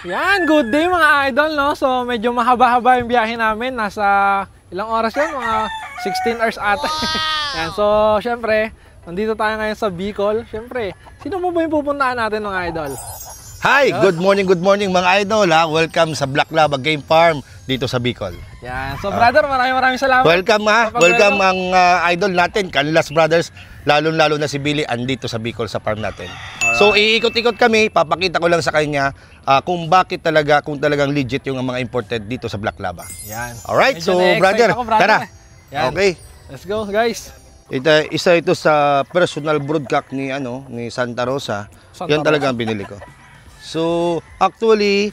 Yan, good day mga idol, no? So, medyo mahaba-haba yung biyahe namin. Nasa ilang oras yan? Mga 16 hours ata. Yan, so, syempre, nandito tayo ngayon sa Bicol. Syempre, sino mo ba yung pupuntahan natin mga idol? Hi! Good morning mga idol ha. Welcome sa Black Lava Game Farm dito sa Bicol. Yan, so brother, maraming salamat. Welcome ha. Welcome ang idol natin, Canlas Brothers. Lalo na si Billy andito sa Bicol sa farm natin. So iikot-ikot kami, papakita ko lang sa kanya kung bakit talaga, kung talagang legit yung mga imported dito sa Black Lava. Yan. Alright, Medyo so na-excite brother, ako, tara. Yan. Okay. Let's go guys. Isa ito sa personal broodcock ni Santa Rosa. Yan talaga ang binili ko. So actually,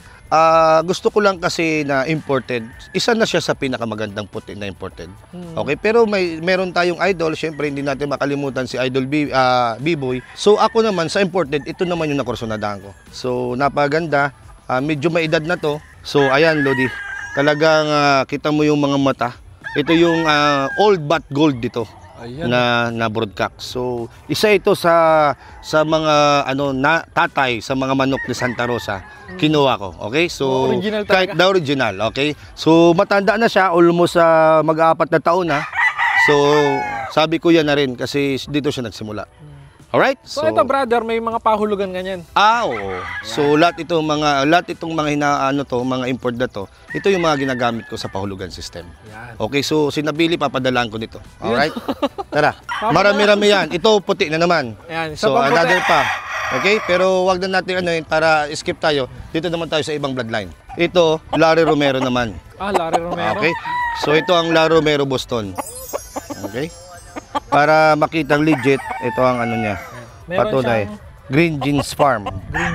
gusto ko lang kasi na imported. Isa na siya sa pinakamagandang puti na imported. Okay, pero meron tayong idol, syempre hindi natin makalimutan si Idol B-Boy. So ako naman sa imported, ito naman yung nakursunadahan ko. So napaganda, medyo may edad na to. So ayan Lodi, talagang kita mo yung mga mata. Ito yung old but gold dito. Ayan. Na broodcock. So isa ito sa mga tatay sa mga manok ni Santa Rosa. Kinuha ko. Okay? So original kahit the original, okay? So matanda na siya, almost mag-4 na taon na. So sabi ko yan na rin kasi dito siya nagsimula. Alright? So ito brother, may mga pahulugan ganyan. Oo. So lahat itong mga mga import na to, ito yung mga ginagamit ko sa pahulugan system. Yan. Okay, so sinabili papadalaan ko nito. Alright? Tara. Marami-rami yan. Ito puti na naman. Yan, so another pa. Okay? Pero wag na natin para skip tayo. Dito naman tayo sa ibang bloodline. Ito, Larry Romero naman. Larry Romero. Okay? So ito ang Larry Romero Boston. Okay? Para makitang legit, ito ang niya. Patunay. Green Jeans Farm.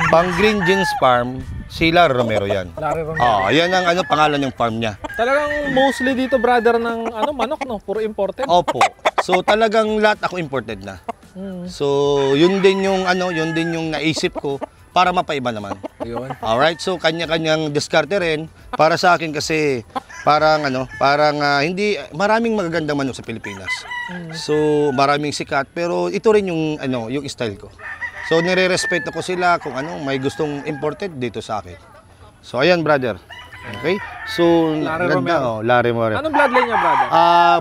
Pang Green Jeans Farm, si Larry Romero yan. Larry Romero. Yan ang pangalan ng farm niya. Talagang mostly dito brother ng manok no, puro imported. Opo. So talagang lahat ako imported na. So yun din yung naisip ko para mapaiba naman. Ayun. Alright, so kanya-kanyang diskarte rin para sa akin kasi parang hindi maraming magagandang manok sa Pilipinas. So maraming sikat pero ito rin yung yung style ko. So nire-respeto ko sila kung may gustong imported dito sa akin. So ayan brother. Okay? So Larry Romero. Larry Romero. Anong bloodline niya brother?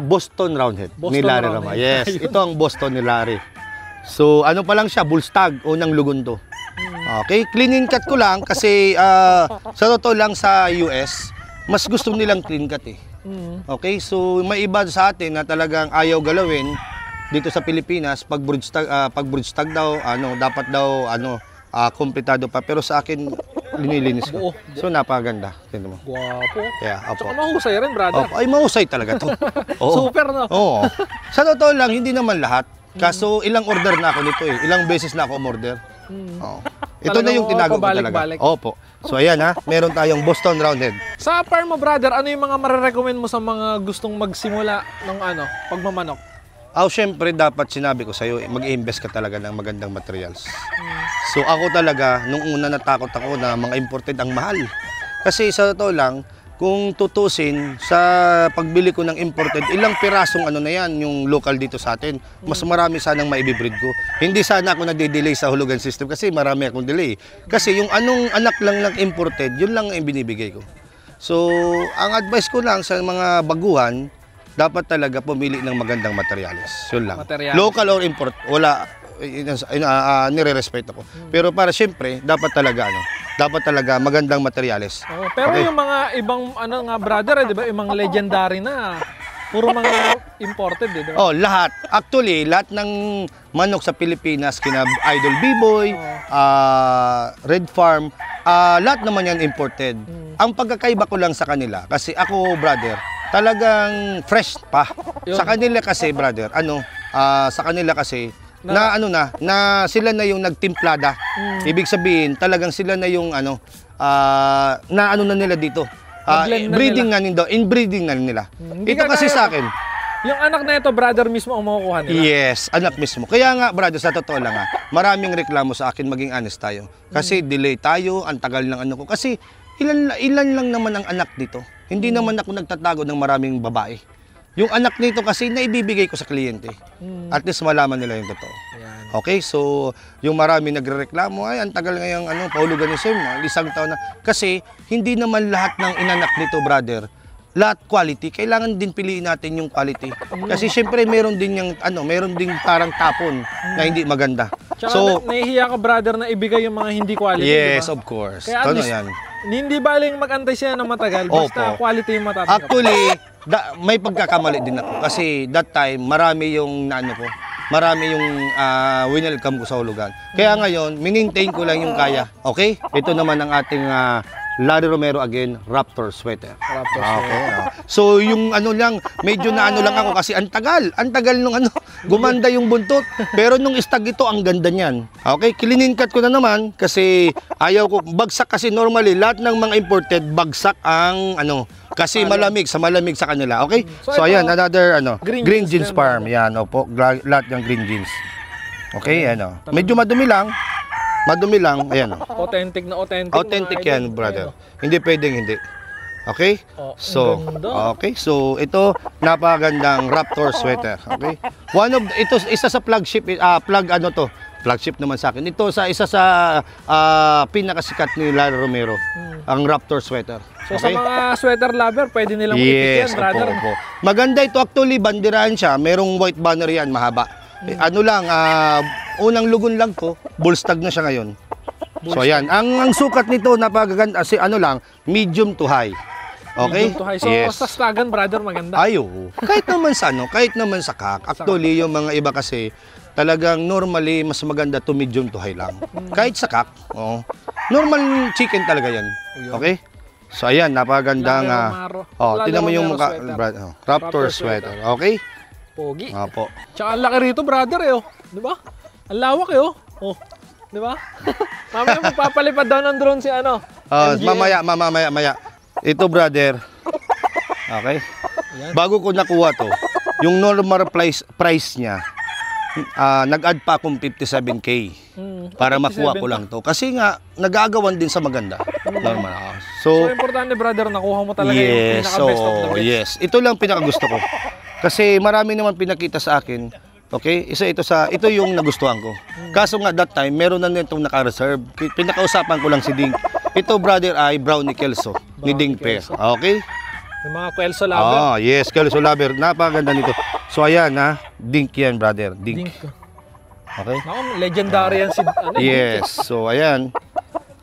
Boston Roundhead ni Larry Romero. Yes, Ayun. ito ang Boston ni Larry. So pa lang siya, Bullstag, unang lugon to. Okay, clean cut ko lang kasi sa totoo lang sa US, mas gusto nilang clean cut eh. Okay, so may iba sa atin na talagang ayaw galawin dito sa Pilipinas pag broodstag daw dapat daw kumpletado pa, pero sa akin linilinis ko. So napakaganda, tingnan mo. Guwapo. Yeah, opo. Saka mahusay rin brother. Opo, ay mahusay talaga to. Oo. Super no. Oo. Sa totoo lang hindi naman lahat. Kaso ilang order na ako nito eh. Ilang beses na ako umorder. Oo. Ito na yung tinago ko talaga. Opo. So ayan meron tayong Boston Roundhead. Sa farm mo brother, ano yung mga marirecommend mo sa mga gustong magsimula ng pagmamanok? Syempre dapat sinabi ko sa'yo, mag-invest ka talaga ng magandang materials. So ako talaga, nung una natakot ako na mga imported ang mahal. Kasi sa totoo lang, kung tutusin sa pagbili ko ng imported, ilang pirasong na yan yung local dito sa atin. Mas marami sanang maibibreed ko. Hindi sana ako nade-delay sa hulugan system kasi marami akong delay. Kasi yung anong anak lang ng imported, yun lang ang binibigay ko. So, ang advice ko lang sa mga baguhan, dapat talaga pumili ng magandang materials. Yun lang. Local or import, wala, nire-respeto ko. Pero para syempre, dapat talaga magandang materyales. Pero okay. Yung mga ibang brother, di ba? Yung mga legendary na puro mga imported, di ba? Lahat. Actually, lahat ng manok sa Pilipinas, kina Idol B-Boy, Red Farm, lahat naman yan imported. Ang pagkakaiba ko lang sa kanila, kasi ako, brother, talagang fresh pa. Sa kanila kasi, brother, sa kanila kasi, na sila na yung nagtimplada. Ibig sabihin, talagang sila na yung na nila dito. Breeding na nila. Inbreeding na nila. Ito kasi sa akin. Yung anak na ito, brother, mismo ang makukuha nila? Yes, anak mismo. Kaya nga, brother, sa totoo lang maraming reklamo sa akin, maging honest tayo. Kasi delay tayo, ang tagal ng ko. Kasi ilan lang naman ang anak dito. Hindi naman ako nagtatago ng maraming babae. yung anak nito kasi naibibigay ko sa kliyente. At least malaman nila yung totoo. Ayan. Okay, so yung marami nagrereklamo, ay ang tagal ngayong paulugan ni Sir, isang taon na. Kasi hindi naman lahat ng inanak nito, brother, lahat quality. Kailangan din piliin natin yung quality. Kasi syempre meron din yung meron din parang tapon na hindi maganda. Tsaka So, nahihiya ka, brother, na ibigay yung mga hindi quality, yes, diba? of course. Kaya at least, yan. hindi baling mag-antay siya ng matagal, basta Opo. quality yung matatanggap. Actually, may pagkakamali din ako kasi that time marami yung marami yung winelcome ko sa hulugan. Kaya ngayon, minintain ko lang yung kaya. Okay? Ito naman ang ating Larry Romero again, Raptor sweater. Raptor Okay. So yung lang, medyo na lang ako kasi ang tagal nung gumanda yung buntot. Pero nung istag ito, ang ganda niyan. Okay, kilininkat ko na naman kasi ayaw ko, bagsak kasi normally, lahat ng mga imported, bagsak ang kasi malamig sa kanila. Okay? So, So ito, ayan, another jeans green jeans din, farm. Yan, opo, lahat ng green jeans. Okay, medyo madumi lang, ayan. Authentic na authentic. Authentic mga yan, idol. brother. Ayun, Hindi pwedeng hindi. Okay? Oh, So, ang ganda. okay. So, ito napakagandang Raptor sweater. Okay? Isa sa flagship flagship naman sa akin. Ito isa sa pinakasikat ni Larry Romero, ang Raptor sweater. So sa mga sweater lover, pwede nilang Yes, ipitin, brother. opo. Maganda ito actually, banderahan siya. Merong white banner yan, mahaba. Unang lugon lang to, bullstag na siya ngayon. So ayan, ang sukat nito napakaganda kasi medium to high. Okay? Medium to high. So sa stagan, brother, maganda. Oo. Kahit naman sa kak. Actually, yung mga iba kasi talagang normally mas maganda to medium to high lang. Kahit sa kak, normal chicken talaga yan. Okay? So ayan, napakagandang tingnan mo yung mukha, Raptor sweater. Okay? Pogi. Opo. Tsaka ang laki rito, brother, di ba? Ang lawak, di ba? Mamaya magpapalipad daw ng drone si MGM. Mamaya. Ito, brother. Okay? Ayan. Bago ko nakuha to, yung normal price niya, nag-add pa akong 57K para makuha ko lang to. Kasi nga, nag-aagawan din sa maganda. Normal. So, importante, brother, nakuha mo talaga yung pinaka-best of the best. Yes. Ito lang pinakagusto ko. Kasi marami naman pinakita sa akin. Okay? Ito yung nagustuhan ko. Kaso nga that time, meron na nitong naka-reserve. Pinakausapan ko lang si Ding. Ito, brother, ay Brownie Kelso ni Ding Pe. Okay? Yung mga Kelso lover. Yes, Kelso lover. Napakaganda nito. So ayan Dink yan, brother. Dink. Okay? Naku, legendary yan si Yes. So ayan.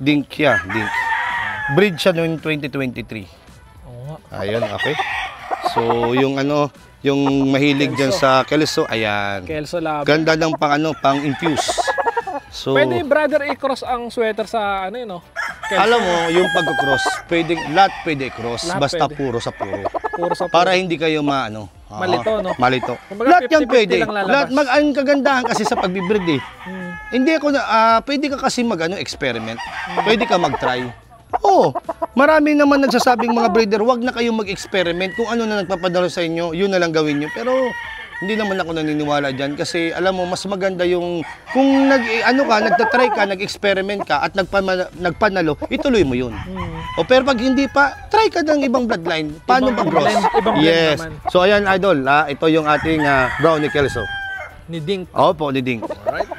Dink yan, Dink. Breed siya noong 2023. Oo nga. Ayun, okay. So yung yung mahilig dyan sa Kelso, ayan. Kelso lover. Ganda ng pang-infuse. So, Pwede, brother, i-cross ang sweater sa Kelso. alam mo, yung pag-cross, lahat pwede i-cross, Lahat basta pwede. puro sa puro. Puro sa Para hindi kayo Malito, no? Malito. Kumbaga, Lahat yan 50-50 pwede. lang lalabas. Ang kagandahan kasi sa pagbibreed Hindi pwede ka kasi experiment. Pwede ka mag-try. Marami naman nagsasabing mga breeder, wag na kayong mag-experiment. Kung ano na nagpapadala sa inyo, yun na lang gawin nyo. Pero hindi naman ako naniniwala dyan kasi alam mo, mas maganda yung kung nagtatry ka, nag-experiment ka at nagpanalo, ituloy mo yun. Pero pag hindi pa, try ka ng ibang bloodline. Paano mag-cross? Ibang blend Yes. naman. So ayan, idol, ito yung ating Brownie Kelso. Ni Dink. Opo, ni Ding. Alright.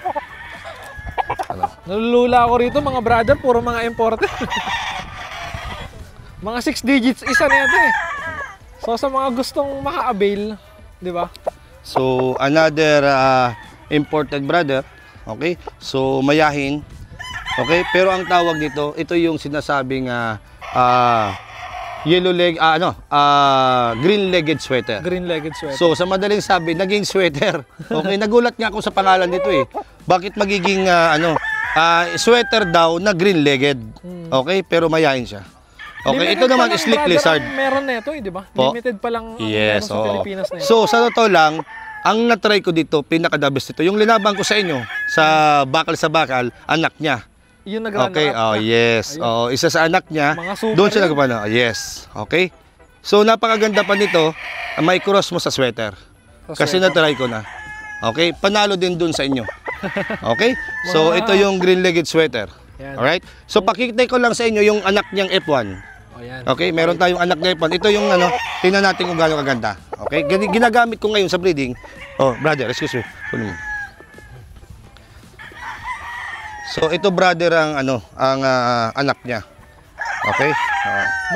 Nalulula ako rito, mga brother, puro mga imported. Mga 6 digits, isa na ito So sa mga gustong maka-avail, di ba? So another imported, brother. Okay? So mayahin. Okay? Pero ang tawag nito, ito yung sinasabing green-legged sweater. Green-legged sweater. So sa madaling sabi, naging sweater. Okay, nagulat nga ako sa pangalan nito Bakit magiging sweater daw na green-legged? Okay, pero mayahin siya. Okay, ito naman is slick lizard. Meron na ito, di ba? Limited pa lang meron sa Pilipinas na ito. So sa totoo lang, ang na-try ko dito, pinaka-the best ito. Yung linabang ko sa inyo, sa bakal, anak niya. Yung nag-run Okay, yes. Isa sa anak niya, Mga super doon siya yun. nagpano. Yes, okay. So napakaganda pa nito, may cross mo sa sweater. Kasi na-try ko na. Okay, panalo din doon sa inyo. Okay? So Wow. ito yung green-legged sweater. Yan. Alright? So pakikita ko lang sa inyo yung anak niyang F1. Ayan. Okay, meron tayong anak na ipon. Ito yung ano, tingnan natin kung gaano kaganda. Okay, ginagamit ko ngayon sa breeding. Oh, brother, excuse me. Kunin mo. So ito brother ang ano, ang anak niya. Okay?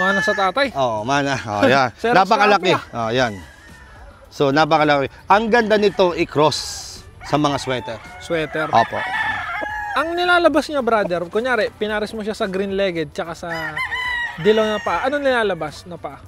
Mana sa tatay. Oo, mana. Oh, yan. Xerox Napakalaki. copy, Oh, yan. So napakalaki. Ang ganda nito i-cross sa mga sweater. Sweater. Opo. Ang nilalabas niya, brother, kunyari, pinares mo siya sa green-legged tsaka sa dilaw na paa. Anong nilalabas na paa?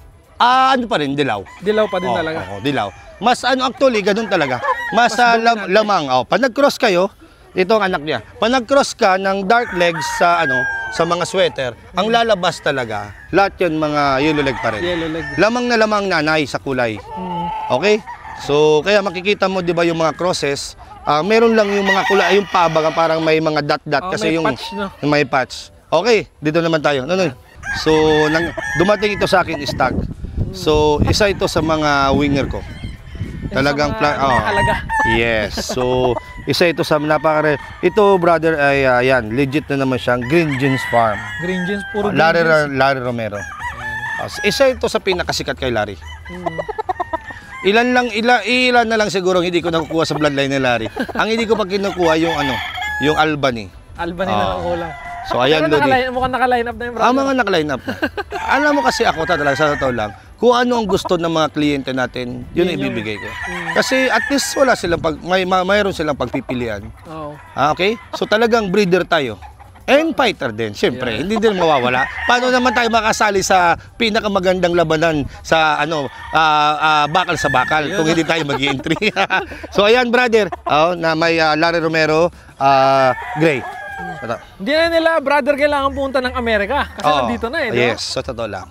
Ano pa rin, dilaw. Dilaw pa din Oo, talaga. oo, dilaw. Mas ano actually, ganun talaga. Mas, Mas dominante. lamang. Oh, pag nag-cross kayo, ito ang anak niya. Pag nag-cross ka ng dark legs sa ano, sa mga sweater, ang lalabas talaga, lahat 'yun mga yellow leg pa rin. Yellow leg. Lamang na lamang nanay sa kulay. Mm. Okay? So, kaya makikita mo 'di ba yung mga crosses, meron lang yung mga kulay, yung pabaga parang may mga dot-dot kasi May yung patch, no? may patch. Okay, dito naman tayo. So, dumating ito sa akin stag. So, isa ito sa mga winger ko. Talagang halaga. Yes. So, isa ito sa ito brother ay yan, legit na naman siyang Green Jeans Farm. Green jeans, puro green Larry, jeans. Larry Romero. Isa ito sa pinakasikat kay Larry. Mm. Ilan na lang siguro hindi ko nakukuha sa bloodline ni Larry. Ang hindi ko pa kinukuha yung ano, yung Albany. Albany na lang kulang. So ayan, Pero Lodi. mukhang naka-line up na yung brother. Mga naka-line up. Alam mo kasi ako talaga sa totoo lang, kung ano ang gusto ng mga kliyente natin, yun ang Yun yung- ibibigay ko. Kasi at least wala silang mayroon silang pagpipilian. Oo. Okay? So talagang breeder tayo. And fighter din, siyempre, hindi din mawawala. Paano naman tayo makasali sa pinakamagandang labanan sa ano, bakal sa bakal kung hindi tayo mag-entry. So ayan brother, na may Larry Romero, Gray. Ito. Hindi na nila, brother, kailangan punta ng Amerika. Kasi nandito na eh, di ba? Yes, sa totoo lang.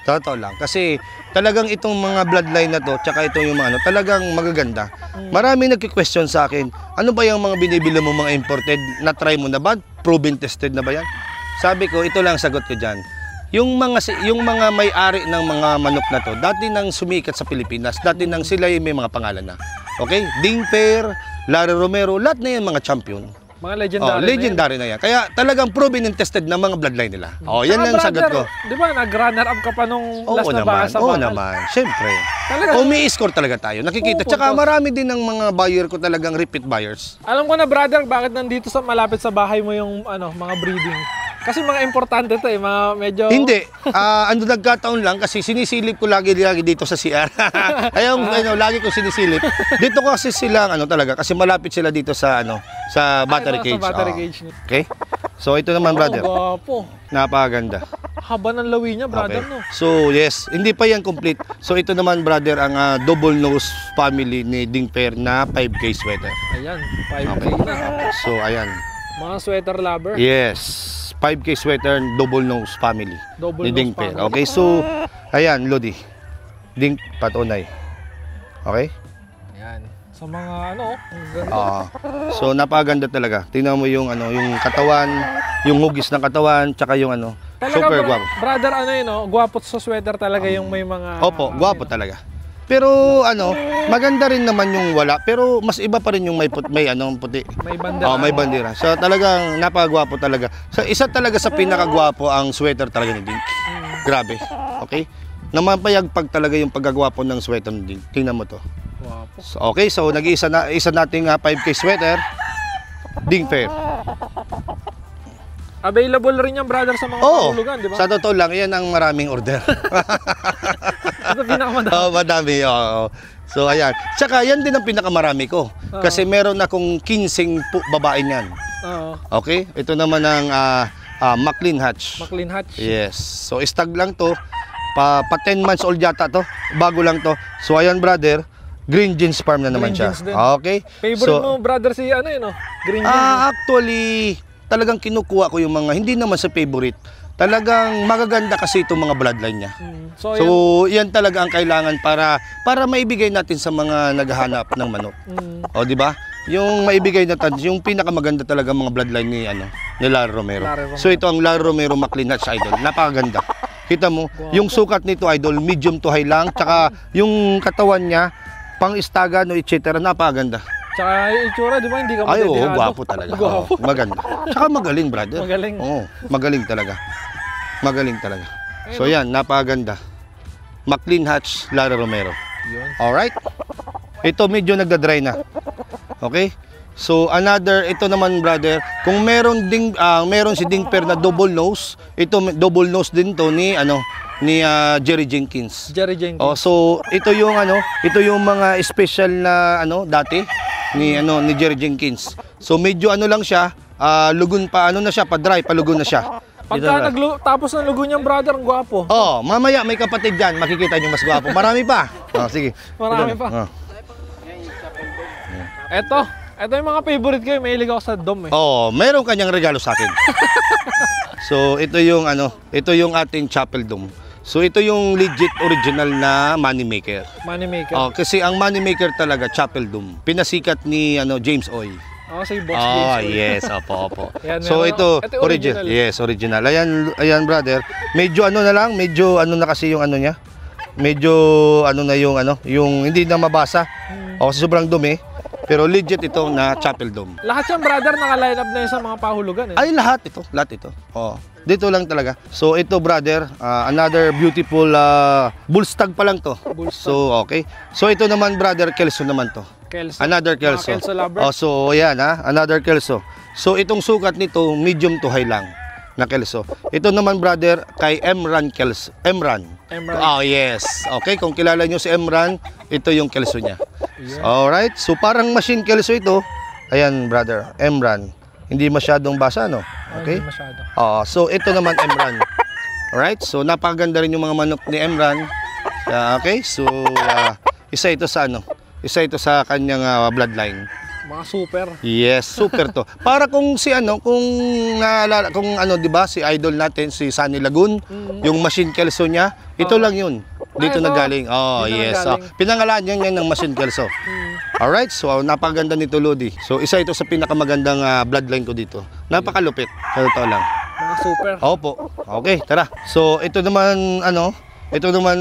Sa totoo lang. Kasi talagang itong mga bloodline na to, tsaka itong yung mga ano, talagang magaganda. Maraming nagki-question sa akin, ano ba yung mga binibili mo mga imported, na-try mo na ba? Proven tested na ba yan? Sabi ko, ito lang ang sagot ko dyan. Yung mga may-ari ng mga manok na to, dati nang sumikat sa Pilipinas, dati nang sila yung may mga pangalan na. Okay? Ding Pair, Larry Romero, lahat na yan mga champion. Mga legendary, Legendary na yan. Kaya talagang proven and tested na mga bloodline nila. Yan Saka, ang sagot ko. Di ba, nag-runner up ka pa nung last na baka sa Oo bakal? naman. Siyempre. Talaga? Umi-score talaga tayo. Nakikita. Oo, Tsaka puntos. marami din ng mga buyer ko talagang repeat buyers. Alam ko na, brother, bakit nandito sa malapit sa bahay mo yung mga breeding. Kasi mga importante to eh, mga medyo... Hindi. Nagkataon lang kasi sinisilip ko lagi dito sa CR. Ayaw, lagi ko sinisilip. Dito ko kasi sila, talaga, kasi malapit sila dito sa, sa battery cage. Sa battery cage. Okay? So, ito naman, brother. Gwapo. Napakaganda. Haba ng lawi niya, brother, no? So, yes, hindi pa yan complete. So, ito naman, brother, ang double nose family ni Ding Pair na 5K sweater. Ayan, 5K Okay. na. So, ayan. Mga sweater lover. Yes, 5K sweater, double nose family Double ni nose Ding Pair. family. Okay, so, ayan, Lodi. Ding patunay. Okay? Ayan. Sa mga ang ganda. So, napakaganda talaga. Tingnan mo yung, yung katawan, yung hugis ng katawan, tsaka yung Talaga, super guwapo. brother, gwapot sa sweater talaga yung may mga... Opo, guwapo talaga. Pero maganda rin naman yung wala, pero mas iba pa rin yung may puti. May bandera. May bandera. So talagang napakagwapo talaga. So isa talaga sa pinakagwapo ang sweater talaga ni Ding. Grabe. Okay? Namapayagpag talaga yung paggagwapo ng sweater ni Ding. Tingnan mo to. Gwapo. So, okay, so isa nating 5K sweater. Ding Pair. Available rin yan, brother, sa mga pahulugan, di ba? Sa totoo lang, yan ang maraming order. Ito pinakamadami. Madami. So, ayan. Tsaka, yan din ang pinakamarami ko. Kasi meron akong 15 babae niyan. Oo. Okay? Ito naman ang McLean Hatch. McLean Hatch. Yes. So, stag lang to. Pa 10 months old yata to. Bago lang to. So, ayan, brother. Green Jeans Farm na naman Green siya. jeans din. Okay? Favorite mo, brother, si Green Jeans. Actually, talagang kinukuha ko yung mga, hindi naman sa favorite. Talagang magaganda kasi itong mga bloodline niya. So, So, yan talaga ang kailangan para maibigay natin sa mga naghahanap ng manok. O, di ba? Yung maibigay natin, yung pinakamaganda talaga mga bloodline ni Larry Romero. So, ito ang Larry Romero McLean Hatch, idol. Napakaganda. Kita mo, yung sukat nito, idol, medium to high lang. Tsaka, yung katawan niya, pang-istaga, etc. Napakaganda. Tsaka yung itsura, di ba? Hindi ka Ay, oo, madedihado. gwapo talaga. Gwapo. Maganda. Tsaka magaling, brother. Magaling. Oo, magaling talaga. Magaling talaga. So yan, napakaganda. McLean Hatch, Lara Romero. Yun. Alright? Ito medyo nagda-dry na. Okay? So another, ito naman brother, kung meron si Dingper na double nose, ito double nose din to ni Jerry Jenkins. Jerry Jenkins. Oh, so ito yung mga special na dati ni Jerry Jenkins. So medyo lang siya, lugon pa na siya, pa-dry, palugon na siya. Pagka tapos ng lugo niyang brother, ang gwapo. Oh, mamaya may kapatid diyan, makikita niyo mas gwapo. Marami pa. Oh, sige. Marami pa. Oh. Ito yung mga favorite ko, mahilig ako sa dom eh. Oh, meron kanyang regalo sa akin. So, ito yung ating Chapel Dome. So, ito yung legit original na money maker. Money maker. Oh, kasi ang money maker talaga Chapel Dome. Pinasikat ni James Oy. Oh, si Boss James. Oh, yes, opo. Yan, So, ito original. Yes, original. Ayan brother. Medyo na kasi yung niya. Medyo yung hindi na mabasa. O kasi sobrang dumi. Pero legit ito na Chapel Dome. Lahat yan, brother, naka-line up na yun sa mga pahulugan eh. Ay, lahat ito. Oh, dito lang talaga. So, ito, brother, another beautiful bullstag pa lang to. Bullstag. So, okay. So, ito naman, brother, Kelso naman to. Kelso. Another Kelso. Kelso lover. Oh, so, ayan, another Kelso. So, itong sukat nito, medium to high lang na Kelso. Ito naman, brother, kay Emran Kelso. Emran. Oh, yes. Okay, kung kilala nyo si Emran, ito yung Kelso niya. Yeah. Alright, so parang machine Kelso ito. Ayan, brother, Emran. Hindi masyadong basa, no? Okay? Hindi masyado. So ito naman Emran. Alright, so napakaganda rin yung mga manok ni Emran. Okay, so isa ito sa kanyang bloodline. Mga super. Yes, super to. Para kung kung naalala, di ba, si idol natin, si Sunny Lagoon, yung machine Kelso niya, ito lang yun. Dito nagaling. Oh, dito yes. nagaling. So, pinangalan niya ng machine Kelso. Alright, so napakaganda nito, Lodi. So, isa ito sa pinakamagandang bloodline ko dito. Napakalupit, sa totoo lang. Mga super. Opo. Okay, tara. So, ito naman,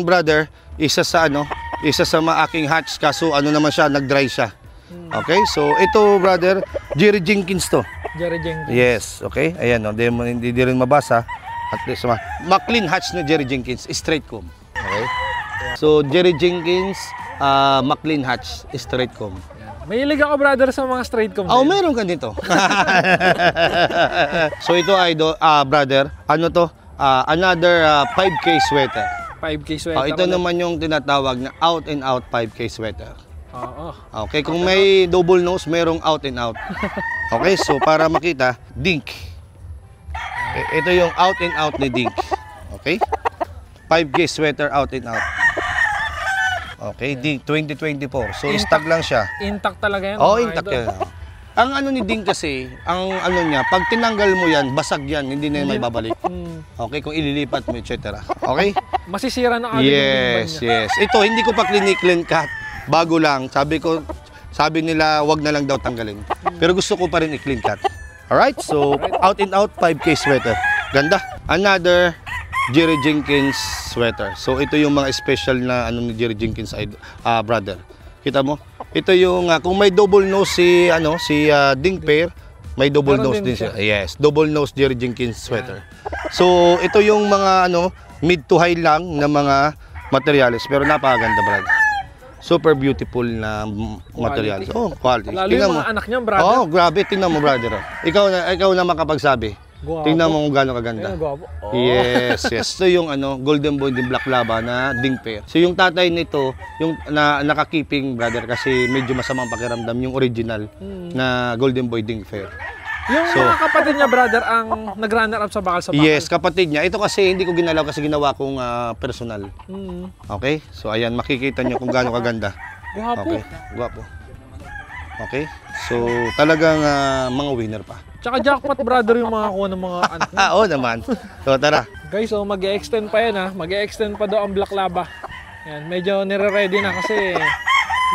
brother, isa sa aking hatch, kaso naman siya, nag-dry siya. Okay, so ito, brother, Jerry Jenkins to. Jerry Jenkins. Yes, okay. Ayan, hindi rin mabasa. At least, McLean Hatch ni Jerry Jenkins, straight comb. Okay. So, Jerry Jenkins, McLean Hatch, straight comb. Mahilig ako, brother, sa mga straight comb. Oh, meron ka dito. So, ito, brother, another 5K sweater. 5K sweater. Ito naman yung tinatawag na out and out 5K sweater. Oo. Okay, kung may double nose, merong out and out. Okay, so para makita, Dink. Ito yung out and out ni Dink. Okay? 5K sweater out and out. Okay, Dink 2024. So, stag lang siya. Intact talaga yan. Oh, intact yan. Ang ni Dink kasi, ang niya, pag tinanggal mo yan, basag yan, hindi na yan may babalik. Okay, kung ililipat mo, etc. Okay? Masisira na agad Yes. Ito, hindi ko pa clean cut. Bago lang. Sabi nila, wag na lang daw tanggalin. Pero gusto ko pa rin i-clean cut. Alright, so out and out 5K sweater. Ganda. Another Jerry Jenkins sweater. So ito yung mga special na ni Jerry Jenkins brother. Kita mo? Ito yung kung may double nose si Dingper, may double nose din siya. Yes, double nose Jerry Jenkins sweater. So ito yung mga mid to high lang na mga materials, pero napakaganda, brother. Super beautiful na materials. Oh, quality. Lalo yung mga anak niya, brother. Oh, grabe. Tingnan mo, brother. Ikaw na makapagsabi. Guwapo. Tingnan mo kung gaano kaganda. Oh. Yes. Ito yung Golden Boy din Black Laba na Dingper. So yung tatay nito, yung nakakiping, brother, kasi medyo masamang pakiramdam yung original na Golden Boy Dingper. Yung mga kapatid niya, brother, ang nag-runner up sa bakal sa bakal. Yes, kapatid niya. Ito kasi hindi ko ginalaw kasi ginawa kong personal. Okay? So ayan, makikita niyo kung gaano kaganda. Guwapo. Okay, guwapo. Okay? So talagang mga winner pa. Tsaka jackpot, brother, yung mga kuha ng mga anak niya. Oo naman. So tara. Guys, so mag-e-extend pa yan Mag-e-extend pa daw ang Black Laba. Yan, medyo nire-ready na kasi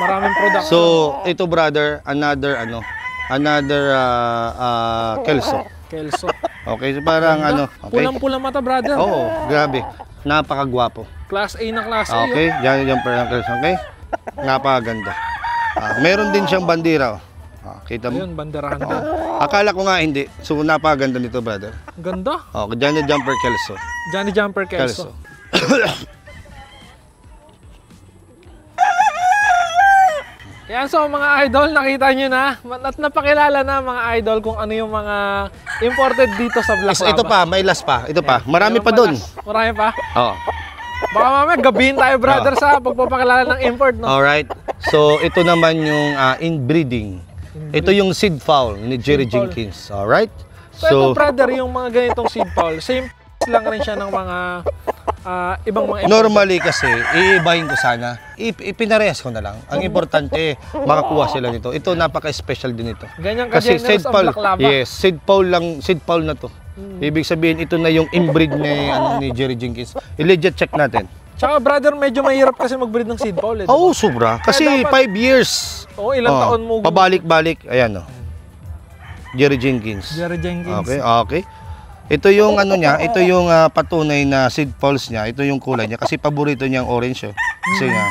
maraming production. So ito, brother, another Kelso. Okay, so parang okay. Pulang-pulang mata, brother. Oo, grabe. Napakagwapo. Class A na class A. Okay, yan yung parang Kelso, okay? Napakaganda. Meron din siyang bandira. Kita mo? Ayun, banderahan din. Akala ko nga hindi. So, napakaganda nito, brother. Ganda. Johnny Jumper Kelso. Johnny Jumper Kelso. Yan, so mga idol, nakita nyo na at napakilala na mga idol kung ano yung mga imported dito sa Black Lava. Ito pa, may last pa. Ito pa. Marami pa doon. Marami pa? Oo. Baka mamaya gabihin tayo, brother, sa pagpapakilala ng import, no? Alright. So, ito naman yung inbreeding. Ito yung seed fowl ni Jerry Seed fowl. Jenkins. Alright? So, ito, brother, yung mga ganitong seed fowl, same lang rin siya ng mga ibang mga import. Normally kasi, iibahin ko sana. Ipinarehas ko na lang. Ang importante, makakuha sila nito. Ito, napaka-special din ito. Ganyan Kasi ka-generous seed ang fowl, Black Lava. yes, seed fowl na to. Ibig sabihin, ito na yung inbreed ni Jerry Jenkins. I-legit check natin. Tsaka, brother, medyo mahirap kasi mag-breed ng seed fowl. Oo, sobra. Kasi Kaya dapat- 5 years. Oo, ilang taon mo. Pabalik-balik. Ayan, oh. Jerry Jenkins. Jerry Jenkins. Okay. Ito yung ano niya, ito yung patunay na seed falls niya. Ito yung kulay niya kasi paborito niya ang orange. Kasi nga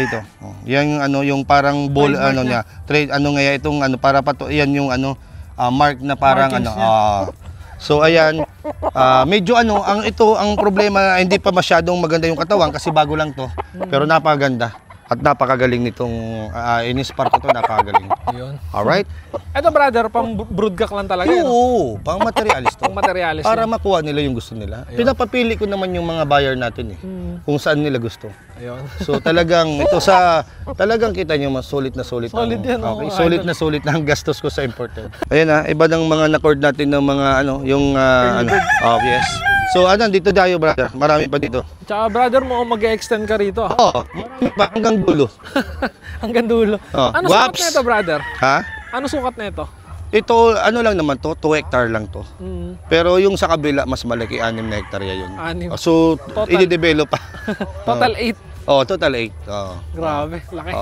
ito. Yan yung ano yung parang ball Trademark ano niya. Trade ano nga itong ano para yan yung ano mark na parang Markings ano. So ayan, medyo ano ang problema hindi pa masyadong maganda yung katawan kasi bago lang to. Pero napakaganda. At napakagaling nitong in-spark ito, napakagaling. Yun. Alright? Ito, brother, pang broodcock lang talaga. Oo, pang materialis to. Pang materialis. Para makuha nila yung gusto nila. Ayun. Pinapapili ko naman yung mga buyer natin eh. Kung saan nila gusto. Ayun. So talagang talagang kita nyo mas solid na solid. Solid yan, Okay, oo, solid idol. na solid na ang gastos ko sa imported. Ayan iba ng mga na-cord natin ng mga yung yes. So dito tayo brother, marami pa dito. Tsaka, brother, mo mag-extend ka rito. Marami pa hanggang dulo. Hanggang dulo. Ano sukat Waps. na ito, brother? Ha? Ano sukat na ito? Ito lang naman to, 2 hectare lang to. Mm. Pero yung sa kabila mas malaki, 6 na hektarya yun. 6. So Total. i-develop pa. Total 8. Total 8. Grabe, laki.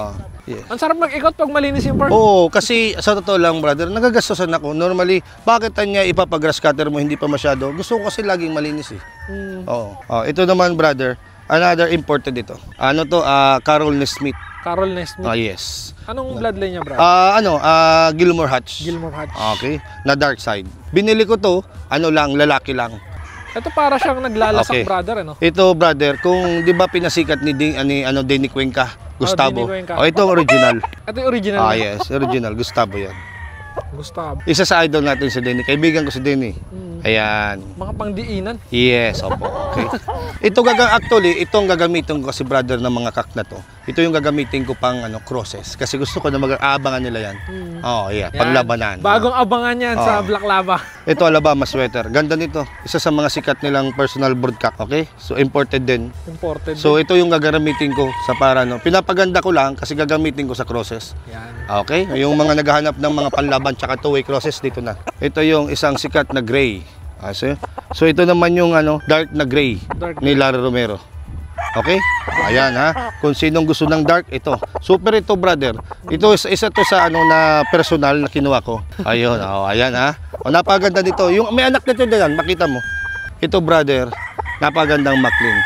Yes. Ang sarap mag-ikot pag malinis yung park. Oo, kasi sa totoo lang brother, nagagastosan ako. Normally, bakit niya ipapagrass cutter mo hindi pa masyado? Gusto ko kasi laging malinis eh. Mm. Ito naman brother, another imported ito. Ano to? Carol Nesmith. Carol Nesmith. Yes. Anong bloodline niya, brother? Gilmore Hatch. Gilmore Hatch. Okay, na dark side. Binili ko to, lalaki lang. Ito para siyang naglalasak, Okay. brother, ano? Ito brother, kung 'di ba pinasikat ni Denny Cuenca, Gustavo. Denny Cuenca. Ito ang original. Ito yung original. niya. Yes, original Gustavo 'yan. Gustavo. Isa sa idol natin si Denny. Kaibigan ko si Denny. Ayan. Mga pangdiinan. Yes, opo. Okay. Actually, itong gagamitin ko kasi brother ng mga kak na to. Ito yung gagamitin ko pang crosses kasi gusto ko na mag-aabangan nila yan. Yan. Panglabanan. Bagong abangan yan sa Black Lava. Ito Alabama sweater. Ganda nito. Isa sa mga sikat nilang personal broodcock, okay? So imported din. Imported. So ito yung gagamitin ko sa para pinapaganda ko lang kasi gagamitin ko sa crosses. Yan. Okay? Yung mga naghahanap ng mga panlaban tsaka two-way crosses dito na. Ito yung isang sikat na gray. So ito naman yung dark na gray Dark ni Lara Romero. Okay? Ayan kung sinong gusto ng dark, ito. Super ito brother. Ito isa to sa na personal na kinuha ko. Ayun, ayan napakaganda nito. Yung may anak nito diyan, makita mo. Ito brother, napakagandang Maclean.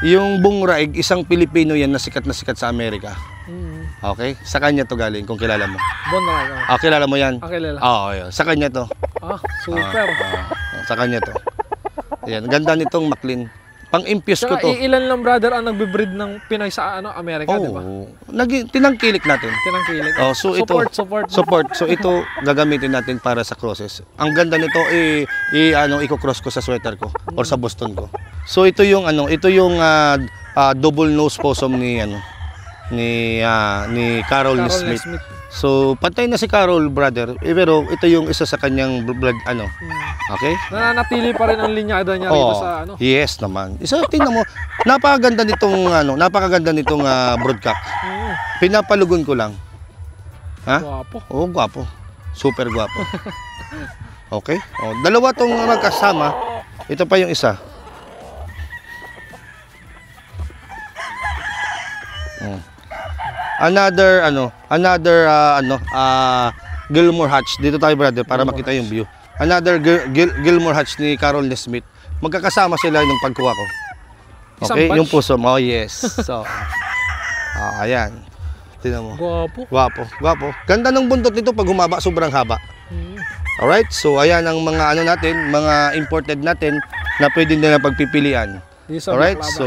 Yung Bung Raig, isang Pilipino yan na sikat sa Amerika. Okay? Sa kanya to galing kung kilala mo. Bon Raga. Kilala mo yan? Kilala. Yun. Sa kanya to. Super. Sa kanya to. Ayan, ganda nitong Maclean. Pang-impuse ko Tsaka to. ilan lang, brother, ang nagbe-breed ng Pinoy sa Amerika, di ba? Tinangkilik natin. Tinangkilik. So Support. So ito gagamitin natin para sa crosses. Ang ganda nito iko-cross ko sa sweater ko or sa Boston ko. So ito yung double nose possum ni Carol Smith. So pantay na si Carol brother, pero ito yung isa sa kanyang blood Okay? Nananatili pa rin ang linyada niya rito sa Yes naman. Tingnan mo, napakaganda nitong broodcock. Pinapalugon ko lang. Guwapo. Oo, gwapo. Super gwapo. Okay? Dalawa tong magkasama. Ito pa yung isa. Another Gilmore Hatch. Dito tayo brother para makita yung view. Another Gilmore Hatch ni Carol Nesmith. Magkakasama sila nung pagkuha ko. Isang Okay, batch? yung puso mo. Yes. So, ayan. Tingnan mo. Gwapo. Gwapo. Ganda ng buntot nito pag humaba, sobrang haba. Alright, so ayan ang mga ano natin, mga imported natin na pwede nila pagpipilian. Alright, so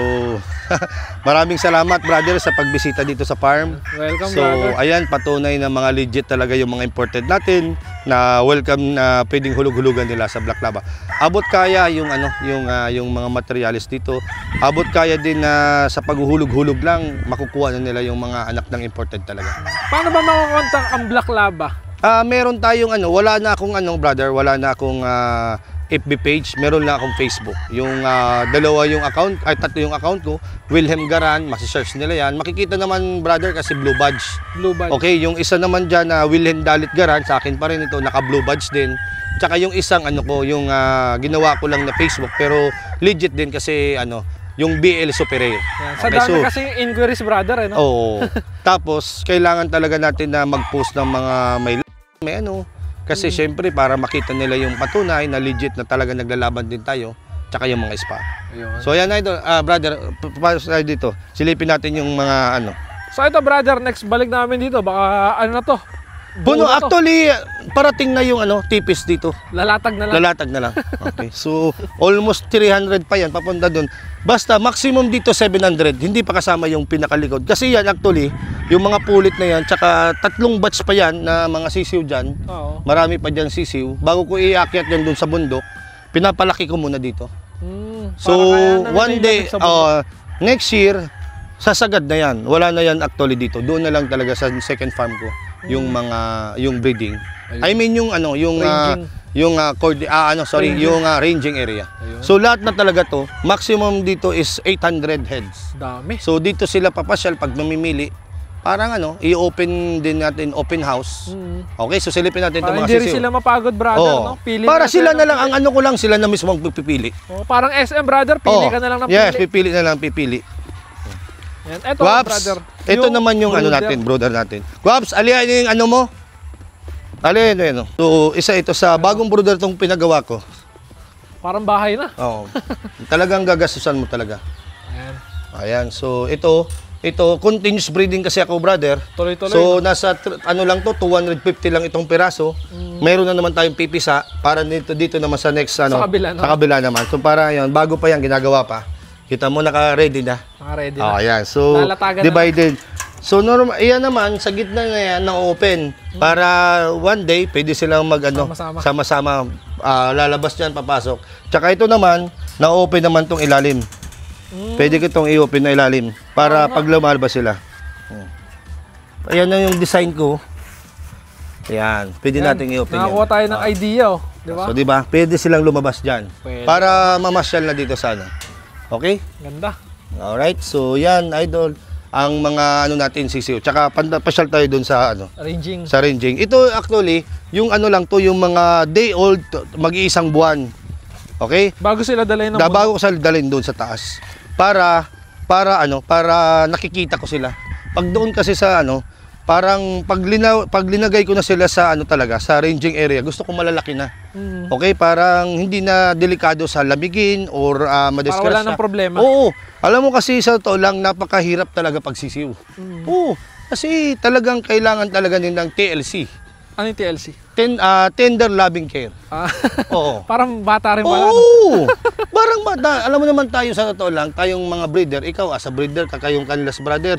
maraming salamat brother sa pagbisita dito sa farm. Welcome So brother. ayan, patunay na mga legit talaga yung mga imported natin na welcome na pwedeng hulug-hulugan nila sa Black Lava. Abot kaya yung ano, yung mga materials dito. Abot kaya din na sa paghuhulog-hulog lang makukuha na nila yung mga anak ng imported talaga. Paano ba makakontak ang Black Lava? Meron tayong ano, wala na akong ano brother, wala na akong FB page, meron lang akong Facebook. Yung dalawa yung account, ay tatlo yung account ko, Wilhelm Garan, masi-search nila yan. Makikita naman brother kasi blue badge. Blue badge. Okay, yung isa naman dyan na Wilhelm Dalit Garan, sa akin pa rin ito, naka blue badge din. Tsaka yung isang ano ko, yung ginawa ko lang na Facebook, pero legit din kasi ano, yung BL Superior. Yan. Sa dami kasing inquiries brother eh, no? Oo. Tapos, kailangan talaga natin na mag-post ng mga may ano, kasi syempre para makita nila yung patunay na legit na talaga naglalaban din tayo, tsaka yung mga spa. Ayun. So yan na ito, brother, papasok tayo dito. Silipin natin yung mga ano. So ito brother, next balik namin dito, baka ano na to? Puno, Buo na to. actually, parating na yung ano, tipis dito. Lalatag na lang. Lalatag na lang. Okay. So, almost 300 pa yan, papunta doon. Basta, maximum dito 700, hindi pa kasama yung pinakalikod. Kasi yan, actually, yung mga pulit na yan, tsaka 3 batch pa yan na mga sisiw dyan. Oo. Marami pa dyan sisiw. Bago ko iakyat yan doon sa bundok, pinapalaki ko muna dito. So, one day, next year, sasagad na yan. Wala na yan actually dito. Doon na lang talaga sa second farm ko yung breeding. Ayun. I mean yung ano, yung Ranging. yung ranging area. Ayun. So lahat na talaga to, maximum dito is 800 heads. Dami. So dito sila papasyal pag mamimili. Parang ano, i-open din natin open house. Okay, so silipin natin itong Parang mga hindi rin sisiw. sila mapagod brother, Oo. no? Pili Para na sila na lang, ang ano ko lang, sila na mismo ang pipili. Oh, parang SM brother, pili ka na lang ng pili. Yes, pipili na lang, pipili. Yan. Eto Guaps, brother. ito naman yung ano brooder. natin, brother natin. Guaps, alihan yung ano mo? Alihan yun. So, isa ito sa bagong brother tong pinagawa ko. Parang bahay na. Oo. Talagang gagastusan mo talaga. Ayan. Ayan, so ito continuous breeding kasi ako, brother. Tuloy-tuloy. So, nasa ano lang to, 250 lang itong piraso. Meron na naman tayong pipisa para dito naman sa next ano. Sa kabila, no? Sa kabila naman. So, para yan, bago pa yan, ginagawa pa. Kita mo, naka-ready na. Naka-ready na. Oh, ayan. So, Lalatagan divided. So, normal, iyan naman, sa gitna na yan, na-open. Para one day, pwede silang sama-sama, lalabas dyan, papasok. Tsaka ito naman, na-open naman tong ilalim. Pwede ko itong i-open na ilalim. Para pag lumalabas sila. Ayan na yung design ko. Ayan, pwede natin i-open yan. Nakakuha tayo ng idea, oh. Di ba? So, di ba? Pwede silang lumabas dyan. Pwede. Para mamasyal na dito sana. Okay? Ganda. Alright, so yan, idol, ang mga ano natin sisiw. Tsaka pasyal tayo dun sa ano, Ranging. sa ranging. Ito actually, yung ano lang to, yung mga day old, mag-iisang buwan. Okay? Bago sila dalhin ng Bago ko sila dalhin doon sa taas. Para nakikita ko sila. Pag doon kasi sa ano, parang pag linagay ko na sila sa ano talaga, sa ranging area, gusto ko malalaki na. Okay, parang hindi na delikado sa lamigin or madisgrasya. Para wala ng problema. Oo. Alam mo kasi sa totoo lang, napakahirap talaga pagsisiw. Oo. Kasi talagang kailangan talaga din ng TLC. Ano yung TLC? Tender loving care. Oo. Parang bata rin pala. Oo! Parang bata. Alam mo naman tayo sa totoo lang, tayong mga breeder, ikaw as a breeder, kayong kanilas brother,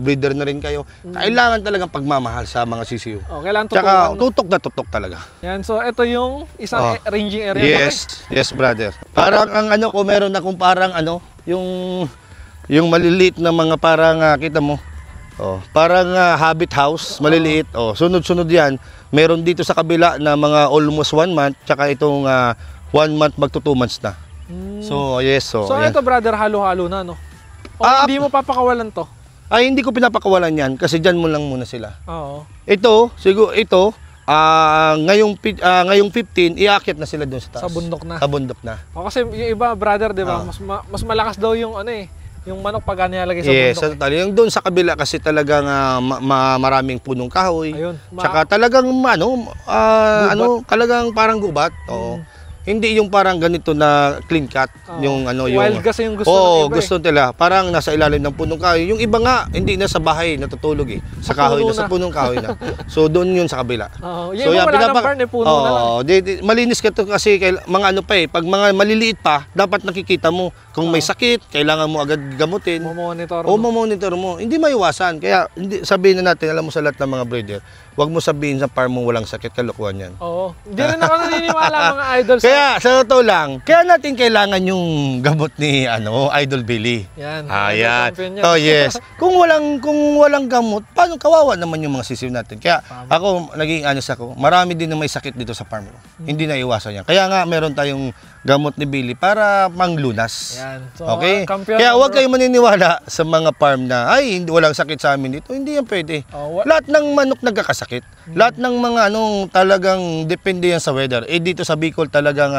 breeder na rin kayo. Kailangan talagang pagmamahal sa mga sisiw. Oh, kailangan Tsaka tutukan. tutok na tutok talaga. Yan, so ito yung isang ranging area. Yes, brother. Parang ang ano ko, meron akong parang ano, yung maliliit na mga parang, kita mo, parang habit house, maliliit. Sunod-sunod yan. Meron dito sa kabila na mga almost 1 month, tsaka itong 1 month magto 2 months na. So, yes. So ito brother, halo-halo na, no? O hindi mo papakawalan to? Ay, hindi ko pinapakawalan yan kasi dyan mo lang muna sila. Oo. Ito, siguro ito, ngayong 15, iakyat na sila doon sa taas. Sa bundok na. Sa bundok na. O, kasi yung iba, brother, di ba? Mas malakas daw yung ano eh. Yung manok pag nilalagay sa Yes, bundok. totally. Yung doon sa kabila kasi talagang maraming punong kahoy. Ayun. Tsaka talagang talagang parang gubat. Oo. hindi yung parang ganito na clean cut, yung ano yung wild kasi yung gusto ng Oo, iba, gusto nila. Parang nasa ilalim ng punong kahoy. Yung iba nga hindi na sa bahay natutulog eh. Sa kahoy puno na, sa na. punong kahoy na. So doon yun sa kabila. Yung iba wala ng barn, puno na lang. Malinis ka to kasi mga ano pa eh, pag mga maliliit pa, dapat nakikita mo kung may sakit, kailangan mo agad gamutin. Monitor O mamonitor mo. Hindi maiwasan. Kaya sabihin na natin, alam mo sa lahat ng mga breeder, huwag mo sabihin sa farm mo walang sakit, kalokohan yan. Oo. Hindi rin ako naniniwala mga idol. Kaya sa totoo lang, kaya natin kailangan yung gamot ni Idol Billy. Yan. Yan. Champion yan. Oh, yes. Kung walang gamot, paano kawawa naman yung mga sisiw natin. Kaya ako naging honest ako, marami din na may sakit dito sa farm ko. Hindi na iwasan yan. Kaya nga meron tayong gamot ni Billy para manglunas. Yan. So, Okay? kampiyon, Kaya huwag bro. kayong maniniwala sa mga farm na hindi walang sakit sa amin dito. Hindi yan pwede. Lahat ng manok nagkakasakit. Lahat ng mga talagang depende yan sa weather. Dito sa Bicol talagang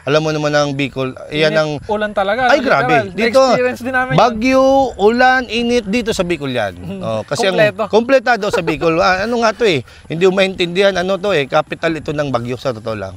alam mo naman ang Bicol, yan ang ulan talaga. ay grabe. Dito experience din namin bagyo, ulan, init dito sa Bicol yan. Kasi Kompleto. kompletado sa Bicol. Ano nga to eh. Hindi mo maintindihan capital ito ng bagyo sa totoo lang.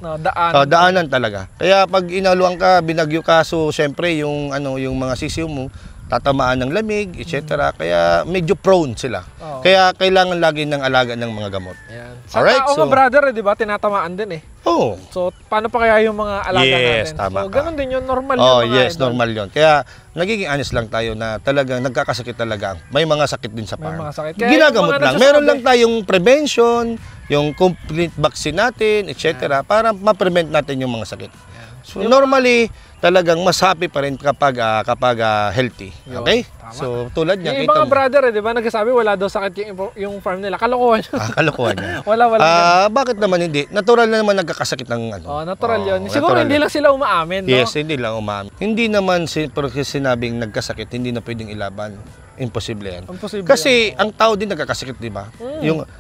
Daanan talaga. Kaya pag inaluan ka, binagyo ka, so syempre yung mga sisiw mo tatamaan ng lamig, etc. Kaya medyo prone sila. Kaya kailangan lagi ng alaga ng mga gamot. Yan. Sa Alright, tao brother, di ba? Tinatamaan din eh. Oh. So, paano pa kaya yung mga alaga Yes, natin? tama So, ka. ganun din yun. Normal yun mga Yes, idol. normal yun. Kaya nagiging honest lang tayo na talagang nagkakasakit talaga. May mga sakit din sa May farm. mga sakit. Kaya Ginagamot yung mga lang. nagsasabi- Meron lang tayong prevention, yung complete vaccine natin, etc. para ma-prevent natin yung mga sakit. So normally, talagang mas happy pa rin kapag healthy. Okay? Tama. So tulad niya, Yung mga brother, di ba? Nagsasabi wala daw sakit yung farm nila. Kalokohan yun. kalokohan niya. wala. Bakit naman hindi? Natural na naman nagkakasakit ng Natural yun. Siguro hindi lang sila umaamin, no? Yes, hindi lang umaamin. Hindi naman porque sinabing nagkasakit, hindi na pwedeng ilaban. Imposible yan. Imposible Kasi ang tao din nagkakasakit, di ba?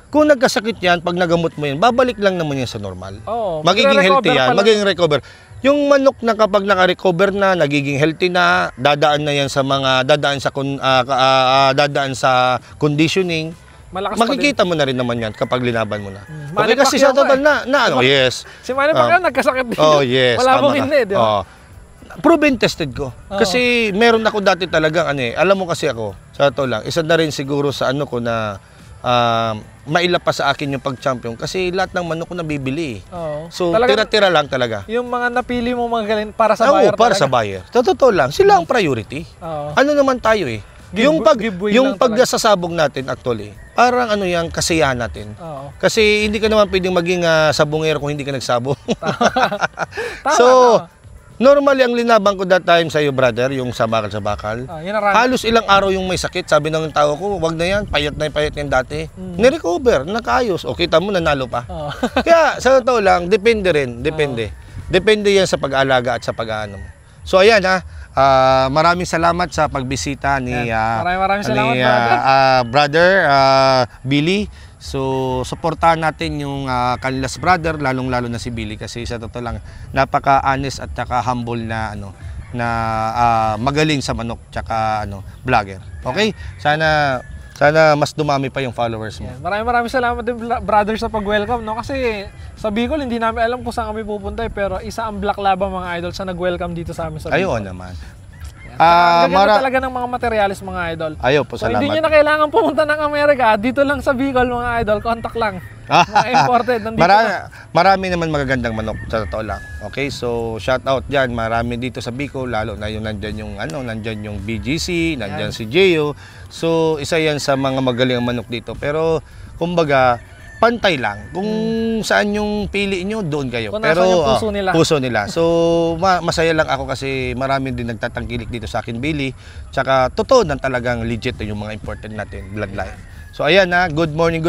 Kung nagkasakit yan, pag nagamot mo yan, babalik lang naman yan sa normal. Magiging healthy yan, magiging recover. Yung manok na kapag naka-recover na, nagiging healthy na, dadaan sa conditioning, Malakas makikita mo na rin naman yan kapag linaban mo na. Manny Okay, kasi Pacquiao sa total yes. Si Manny Pacquiao nagkasakit din. Yes. Wala tama pong ka. hindi, di ba? Proven tested ko. Kasi meron ako dati talagang alam mo kasi ako, sa totoo lang, isa na rin siguro sa ko na mailap pa sa akin yung pag-champion kasi lahat ng manok ko nabibili. So, tira-tira lang talaga. Yung mga napili mo mga galing para sa buyer para sa buyer. Sa totoo lang, sila ang priority. Ano naman tayo eh. Yung pagsasabog natin actually, parang yan, kasiyahan natin. Kasi hindi ka naman pwedeng maging sabongero kung hindi ka nagsabong. Tama. Normally, ang linabang ko that time sa iyo, brother, yung sa bakal. Halos ilang araw yung may sakit. Sabi ng tao ko, wag na yan, payat yan dati. Nirecover, nakaayos. O kita mo, nanalo pa. Kaya, sa totoo lang, depende rin. Depende yan sa pag-aalaga at sa pag-aano mo. So, ayan maraming salamat sa pagbisita ni maraming salamat, brother Billy. So, suportahan natin yung kanilas brother, lalong-lalo na si Billy kasi sa totoo lang napaka-honest at saka humble na magaling sa manok tsaka vlogger. Okay? Sana mas dumami pa yung followers mo. Maraming salamat din brother sa pag-welcome, no? Kasi sa Bicol hindi namin alam kung saan kami pupunta pero isa ang Black Laba mga idol sa nag-welcome dito sa amin sa Bicol. Ayun naman. Ganda talaga ng mga materialis mga idol. Ayaw po, salamat. Hindi nyo na kailangan pumunta ng Amerika. Dito lang sa Bicol mga idol. Contact lang. Mga imported. Marami naman magagandang manok sa totoo lang. Okay, so shout out dyan. Marami dito sa Bicol. Lalo na yung nandyan yung BGC, nandyan si Geo. So isa yan sa mga magaling manok dito. Pero kumbaga, pantay lang. Kung saan yung pili nyo, doon kayo. Pero yung puso nila. So, masaya lang ako kasi marami din nagtatangkilik dito sa akin, Billy. Tsaka, totoo na talagang legit yung mga important natin, bloodline. So, ayan good morning.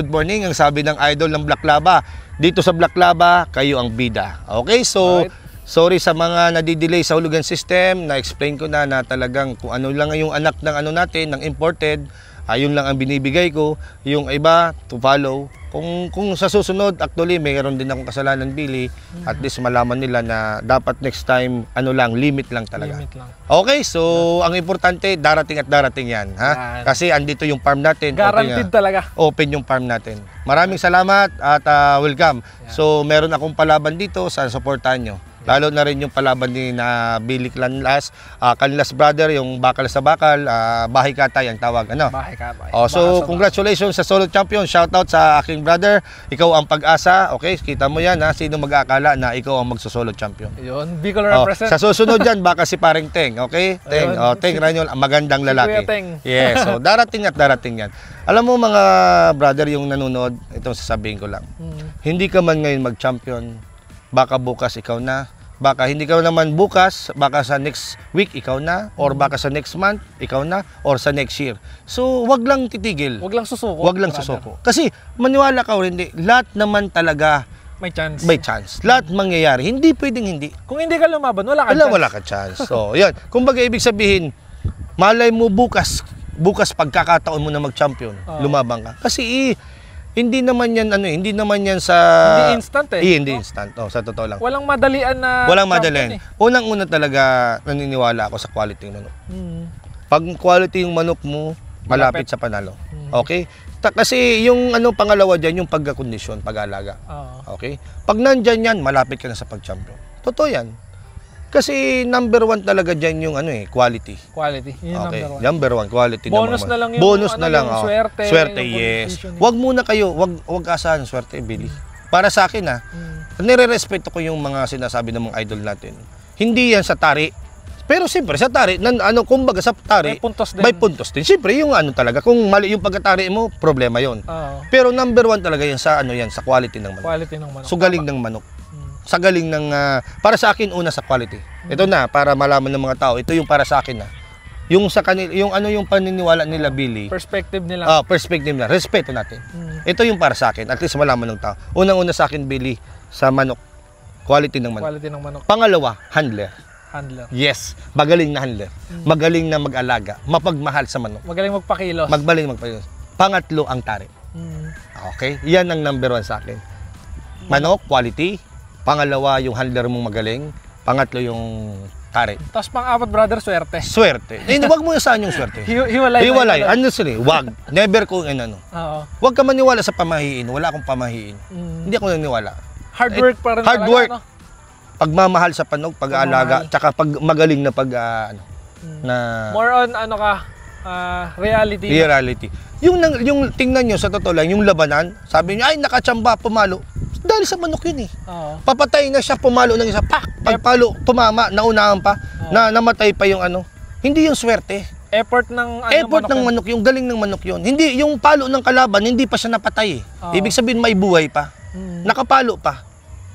Ang sabi ng idol ng Black Laba. Dito sa Black Laba, kayo ang bida. Okay, so, sorry sa mga nadidelay sa hulugan system. Na-explain ko na talagang kung ano lang yung anak ng natin, ng imported. Ayun lang ang binibigay ko. Yung iba, to follow. Kung sa susunod, actually, mayroon din akong kasalanan, Billy. At least malaman nila na dapat next time, limit lang talaga. Okay, so ang importante, darating at darating yan. Kasi andito yung farm natin. Guaranteed talaga. Open yung farm natin. Maraming salamat at welcome. So, meron akong palaban dito, sana supportahan nyo. Lalo na rin yung palaban ni na Billy Canlas, Canlas brother, yung bakal sa bakal, bahay katay ang tawag, ano? Bahay ka, bahay. Oh, so congratulations sa solo champion. Shoutout sa aking brother. Ikaw ang pag-asa. Okay, kita mo yan ha. Sino mag-aakala na ikaw ang magso-solo champion? Yun, Bicol Oh, represent. sa susunod dyan, baka si paring Teng. Okay? Teng. Ayun. Oh, Teng Ranyol, magandang lalaki. Kuya Teng. Yes. So, darating at darating yan. Alam mo mga brother yung nanonood, ito sasabihin ko lang. Hindi ka man ngayon mag-champion, baka bukas ikaw na. Baka hindi ka naman bukas, baka sa next week ikaw na, or baka sa next month ikaw na, or sa next year. So, wag lang titigil. Wag lang susuko. Wag lang brother. susuko. Kasi maniwala ka o hindi, lahat naman talaga May chance. may chance. Lahat mangyayari. Hindi pwedeng hindi. Kung hindi ka lumaban, wala ka Wala, chance. wala ka chance. So, yan. Kumbaga, ibig sabihin, malay mo bukas pagkakataon mo na mag-champion, lumabang ka. Kasi hindi naman yan hindi naman yan sa Hindi instant hindi instant. Oh, sa totoo lang. Walang madalian na Walang champion madalian. Unang-una talaga naniniwala ako sa quality ng manok. Pag quality yung manok mo, malapit sa panalo. Okay? Kasi yung pangalawa diyan yung pagkakondisyon, pag-aalaga. Okay? Pag nandiyan yan, malapit ka na sa pag-champion. Totoo yan. Kasi number one talaga diyan yung quality. Quality. Yun yung Okay, number one. number one, quality Bonus naman. na lang yung Bonus na lang, yung swerte, Swerte, yung yes. competition. Wag muna kayo, wag asahan swerte, Billy. Para sa akin nire-respeto ko yung mga sinasabi ng mga idol natin. Hindi yan sa tari. Pero siyempre sa tari, kumbaga sa tari, May puntos din. may puntos din. Siyempre yung talaga, kung mali yung pagkatari mo, problema yon. Oo. Pero number one talaga yan sa sa quality ng manok. Quality ng manok. So galing ng manok. Sa galing ng para sa akin una sa quality. Ito na para malaman ng mga tao, ito yung para sa akin na. Yung sa kanila, yung paniniwala nila Billy. Perspective nila. Perspective nila. Respeto natin. Ito yung para sa akin. At least malaman ng tao. Unang-una sa akin Billy sa manok. Quality ng manok. Quality ng manok. Pangalawa, handler. Handler. Yes, magaling na handler. Magaling na mag-alaga, mapagmahal sa manok. Magaling magpakilos. Magpakilos. Pangatlo ang tari. Okay? Yan ang number one sa akin. Manok, quality. Pangalawa, yung handler mong magaling. Pangatlo, yung tari. Tapos pang-apat, brother, swerte. Swerte. Wag mo saan yung swerte. Hiwalay. Hiwalay. Ano sila? Wag. Never ko Oo. Wag ka maniwala sa pamahiin. Wala akong pamahiin. Hindi ako naniniwala. Hard work pa rin Hard talaga, work. no? Pagmamahal sa panog, pag-aalaga, tsaka pag magaling na na More on, reality. reality. Yung tingnan nyo sa totoo lang, yung labanan, sabi niya, ay nakachamba, pumalo. Dahil sa manok yun Oo. Papatay na siya, pumalo ng isa, pak! Pagpalo, tumama, naunahan pa, na namatay pa yung Hindi yung swerte. Effort ng Effort ng manok, yung galing ng manok yun. Hindi, yung palo ng kalaban, hindi pa siya napatay. Ibig sabihin, may buhay pa. Nakapalo pa.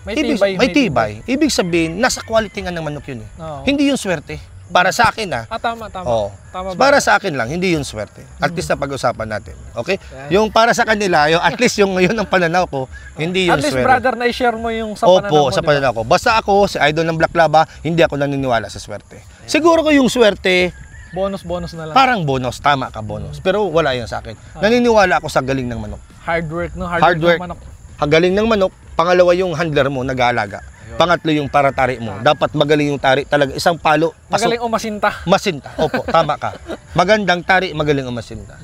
May tibay. May tibay. Ibig sabihin, nasa quality nga ng manok yun Oo. Hindi yung swerte. Para sa akin Tama. Oo. Tama ba? Para sa akin lang, hindi yun swerte. At least na pag-usapan natin. Okay? Yung para sa kanila, at least yung ngayon ang pananaw ko, hindi yun At least, swerte. brother, na-share mo yung sa pananaw mo. Opo, sa pananaw ko. Basta ako, si Idol ng Black Laba, hindi ako naniniwala sa swerte. Siguro ko yung swerte, Bonus na lang. parang bonus. Tama ka, bonus. Pero wala yan sa akin. Naniniwala ako sa galing ng manok. Hard work, no? Hard work. ng manok. Ang galing ng manok, pangalawa yung handler mo, nag-aalaga. Pangatlo yung para tari mo. Dapat magaling yung tari. Talaga, isang palo. Magaling umasinta. Masinta. Opo, tama ka. Magandang tari, magaling umasinta.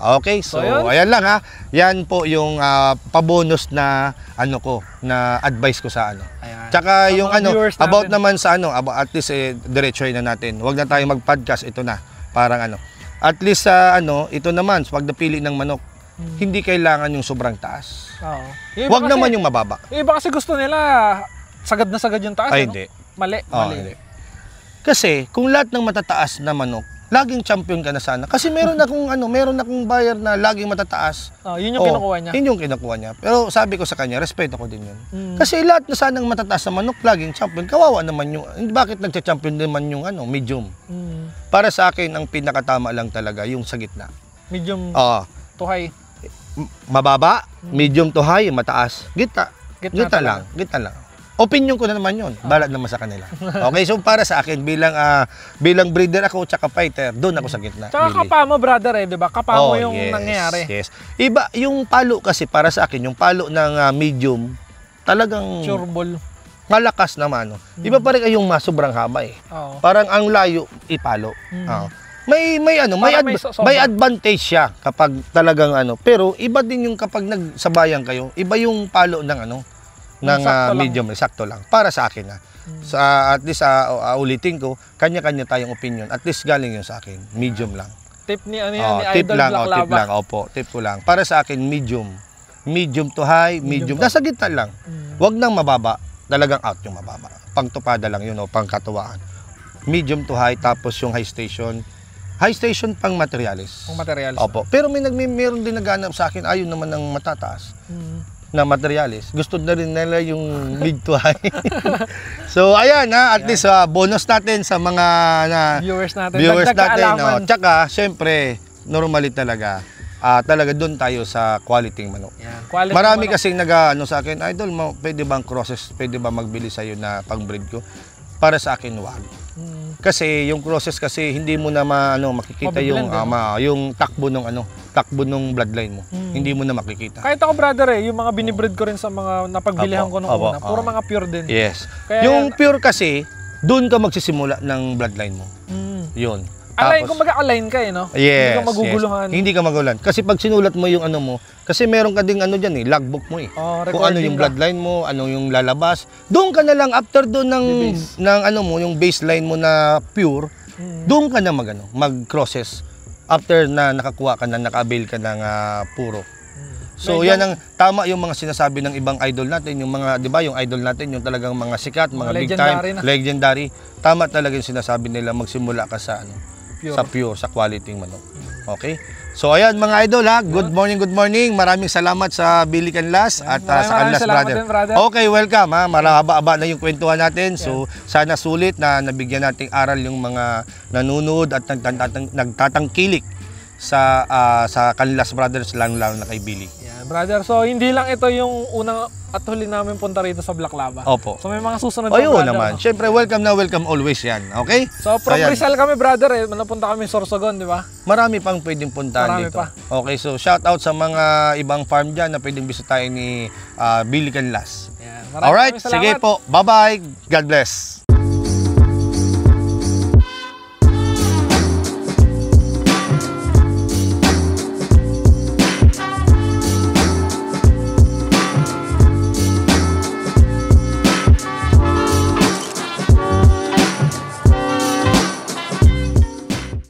Okay, so yun. ayan lang ha. Yan po yung pabonus na na advice ko sa Ayan. Tsaka Sa yung mga viewers about natin. naman sa about, at least diretsoy na natin. Huwag na tayo mag-podcast, ito na. Parang At least sa ito naman, pag napili ng manok, hindi kailangan yung sobrang taas. Oo. Yung iba Huwag kasi- naman yung mababa. Yung iba kasi gusto nila sagad na sagad yung taas. Ay, no? hindi. Mali. Hindi. Kasi kung lahat ng matataas na manok, laging champion ka na sana. Kasi meron akong buyer na laging matataas. Yun yung kinukuha niya. Yun yung kinukuha niya. Pero sabi ko sa kanya, respeto ko din yun. Mm. Kasi lahat na sanang matataas na manok, laging champion. Kawawa naman yung, bakit nagcha-champion naman yung medium? Mm. Para sa akin, ang pinakatama lang talaga, yung sa gitna. Medium Oo. to high. Mababa, medium to high, mataas. Gitna Gitna lang. Gitna lang. Opinion ko na naman yun. Balat naman sa kanila. Okay, so para sa akin, bilang breeder ako, tsaka fighter, doon ako sa gitna. Tsaka Really. kapa mo, brother, di ba? Kapa mo yung yes, nangyayari. Yes. Iba, yung palo kasi para sa akin, yung palo ng medium, talagang Sureball. malakas naman. Iba pa rin yung sobrang haba eh. Oo. Parang ang layo, ipalo. Oo. May Parang may sobra. may advantage siya kapag talagang pero iba din yung kapag nagsabayan kayo, iba yung palo ng ng Sakto lang. medium, sakto lang. Para sa akin Sa, at least ulitin ko, kanya-kanya tayong opinion. At least galing yun sa akin, medium lang. Tip ni ano yan, ni Tip Idol lang, Black tip Lava. lang, opo, tip ko lang. Para sa akin, medium. Medium to high, medium. Nasa gitna lang. Wag nang mababa, talagang out yung mababa. Pangtupada lang yun, pangkatuwaan. Medium to high, tapos yung high station. High station pang materialis. Pang materials. Opo. Pero meron din naghanap sa akin, ayun naman ng matataas na materialis. Gusto na rin nila yung mid to high. So, ayan at least bonus natin sa mga Viewers natin. viewers Dagdag natin. kaalaman. Tsaka, syempre, normally talaga, talaga doon tayo sa quality manok. Yan. Quality Marami manok. kasing sa akin, Idol, pwede bang crosses, pwede ba magbili sa'yo na pang-breed ko? Para sa akin, wag. Kasi yung crosses kasi hindi mo na makikita Mabibilan yung takbo ng bloodline mo. Hindi mo na makikita. Kahit ako brother yung mga binibreed ko rin sa mga napagbilihan ko nung Opo, una, puro mga pure din. Yes. Kaya Yung pure kasi, doon ka magsisimula ng bloodline mo. Yun. Align, kumbaga align ka no? Yes, Hindi ka maguguluhan. yes. Hindi ka maguguluhan. Kasi pag sinulat mo yung mo, kasi meron ka ding dyan logbook mo Kung ano recording yung ka. bloodline mo, ano yung lalabas. Doon ka na lang after doon yung baseline mo na pure, doon ka na mag-crosses after na nakakuha ka na, naka-avail ka ng puro. So yan ang tama yung mga sinasabi ng ibang idol natin, yung mga 'di ba, yung idol natin yung talagang mga sikat, mga big time, legendary. Tama talaga yung sinasabi nila, magsimula ka sa Pure. sa pure, sa quality manok. Okay? So ayan mga idol good morning, good morning. Maraming salamat sa Billy Canlas at sa Canlas salamat din, brother. Okay, welcome Marahaba-haba na yung kwentuhan natin. So sana sulit na nabigyan nating aral yung mga nanonood at nagtatangkilik sa Canlas Brothers, lalo na kay Billy. Yan, brother. So hindi lang ito yung unang at huli namin punta rito sa Black Lava. Opo. So may mga susunod Ayun brother, naman. no? Siyempre, welcome na welcome always yan. Okay? So from ayan. Rizal kami brother napunta kami Sorsogon, di ba? Marami pang pwedeng puntahan Marami dito. pa. Okay, so shout out sa mga ibang farm dyan na pwedeng bisitahin ni Billy Canlas. Yan. Alright, Maraming sige salamat. po. Bye-bye. God bless.